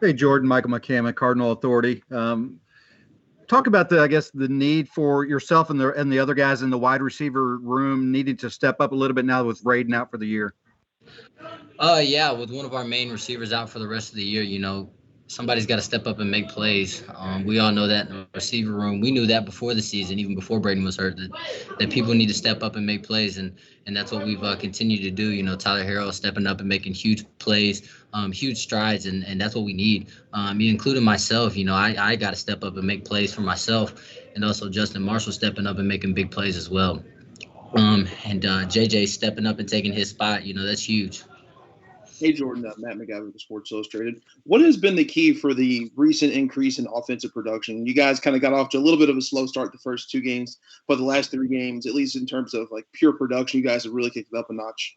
Hey, Jordan, Michael McCammon, Cardinal Authority. Talk about the need for yourself and the other guys in the wide receiver room needing to step up a little bit now with Raiden out for the year. Yeah, with one of our main receivers out for the rest of the year, somebody's got to step up and make plays. We all know that in the receiver room. We knew that before the season, even before Braden was hurt, that people need to step up and make plays, and that's what we've continued to do. Tyler Harrell stepping up and making huge plays, huge strides, and that's what we need. Including myself, I got to step up and make plays for myself, and also Justin Marshall stepping up and making big plays as well. And JJ stepping up and taking his spot, that's huge. Hey, Jordan, Matt McGavin with Sports Illustrated. What has been the key for the recent increase in offensive production? You guys kind of got off to a little bit of a slow start the first two games, but the last three games, at least in terms of like pure production, you guys have really kicked it up a notch.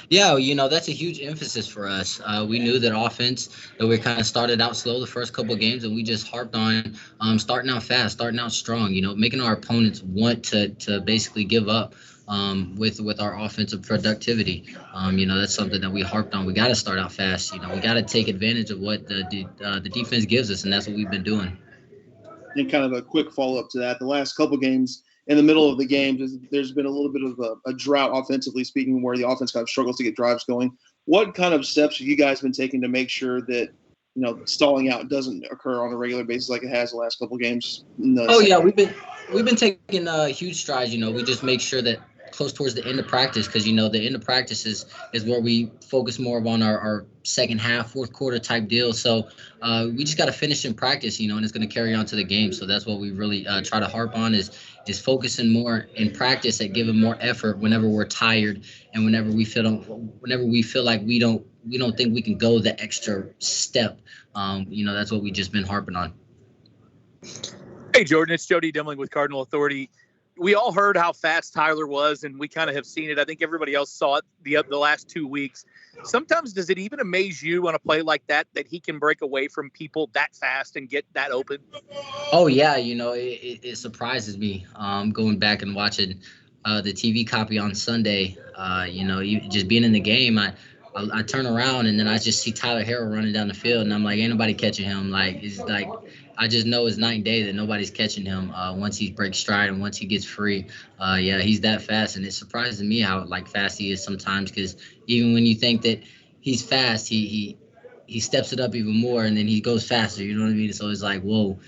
Yeah, that's a huge emphasis for us. We knew that offense, that we kind of started out slow the first couple of games, and we just harped on starting out fast, starting out strong, making our opponents want to basically give up with our offensive productivity. That's something that we harped on. We got to start out fast. We got to take advantage of what the defense gives us, and that's what we've been doing. And kind of a quick follow-up to that, the last couple of games, in the middle of the games, there's been a little bit of a drought offensively speaking where the offense kind of struggles to get drives going. What kind of steps have you guys been taking to make sure that, stalling out doesn't occur on a regular basis like it has the last couple of games? Yeah, we've been taking huge strides. We just make sure that close towards the end of practice, because the end of practice is where we focus more on our second half, fourth quarter type deal. So we just got to finish in practice, and it's going to carry on to the game. So that's what we really try to harp on is focusing more in practice at giving more effort whenever we're tired and whenever we feel like we don't think we can go the extra step. That's what we just been harping on. Hey, Jordan, it's Jody Demling with Cardinal Authority. We all heard how fast Tyler was, and we kind of have seen it. I think everybody else saw it the last 2 weeks. Sometimes does it even amaze you on a play like that he can break away from people that fast and get that open? Oh, yeah. It surprises me going back and watching the TV copy on Sunday. Just being in the game, I turn around and then I just see Tyler Harrell running down the field, and I'm like, ain't nobody catching him. I just know it's night and day that nobody's catching him once he breaks stride and once he gets free. He's that fast, and it surprises me how fast he is sometimes, because even when you think that he's fast, he steps it up even more, and then he goes faster. You know what I mean? So it's like, whoa.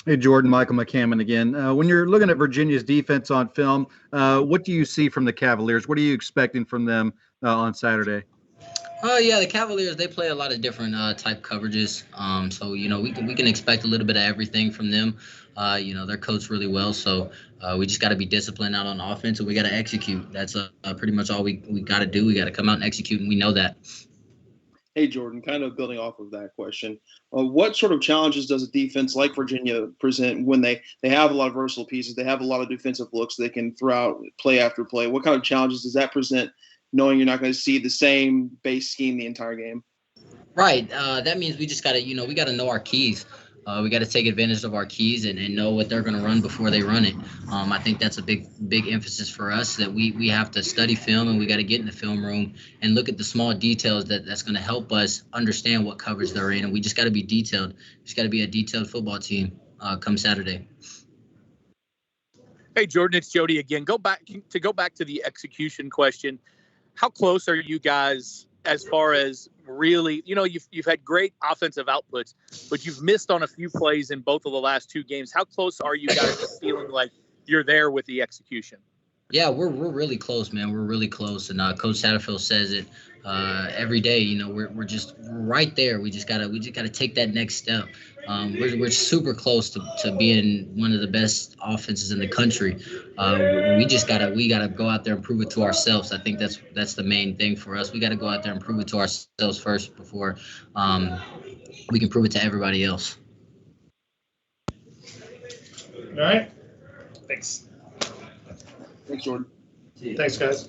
Hey, Jordan, Michael McCammon again. When you're looking at Virginia's defense on film, what do you see from the Cavaliers? What are you expecting from them on Saturday? The Cavaliers, they play a lot of different type coverages. So we can expect a little bit of everything from them. They're coached really well, so we just got to be disciplined out on offense, and we got to execute. That's pretty much all we got to do. We got to come out and execute, and we know that. Hey, Jordan, kind of building off of that question, what sort of challenges does a defense like Virginia present when they have a lot of versatile pieces, they have a lot of defensive looks they can throw out play after play? What kind of challenges does that present, knowing you're not going to see the same base scheme the entire game? Right. That means we just got to, we got to know our keys. We got to take advantage of our keys and know what they're going to run before they run it. I think that's a big emphasis for us, that we have to study film, and we got to get in the film room and look at the small details that's going to help us understand what coverage they're in. And we just got to be detailed. Just got to be a detailed football team come Saturday. Hey, Jordan, it's Jody again. Go back to the execution question. How close are you guys as far as really, you've had great offensive outputs, but you've missed on a few plays in both of the last two games. How close are you guys to feeling like you're there with the execution? Yeah, we're really close, man. We're really close, and Coach Satterfield says it every day. We're just right there. We just gotta take that next step. We're super close to being one of the best offenses in the country. We gotta go out there and prove it to ourselves. I think that's the main thing for us. We gotta go out there and prove it to ourselves first before we can prove it to everybody else. All right. Thanks. Thanks, Jordan. Thanks, guys.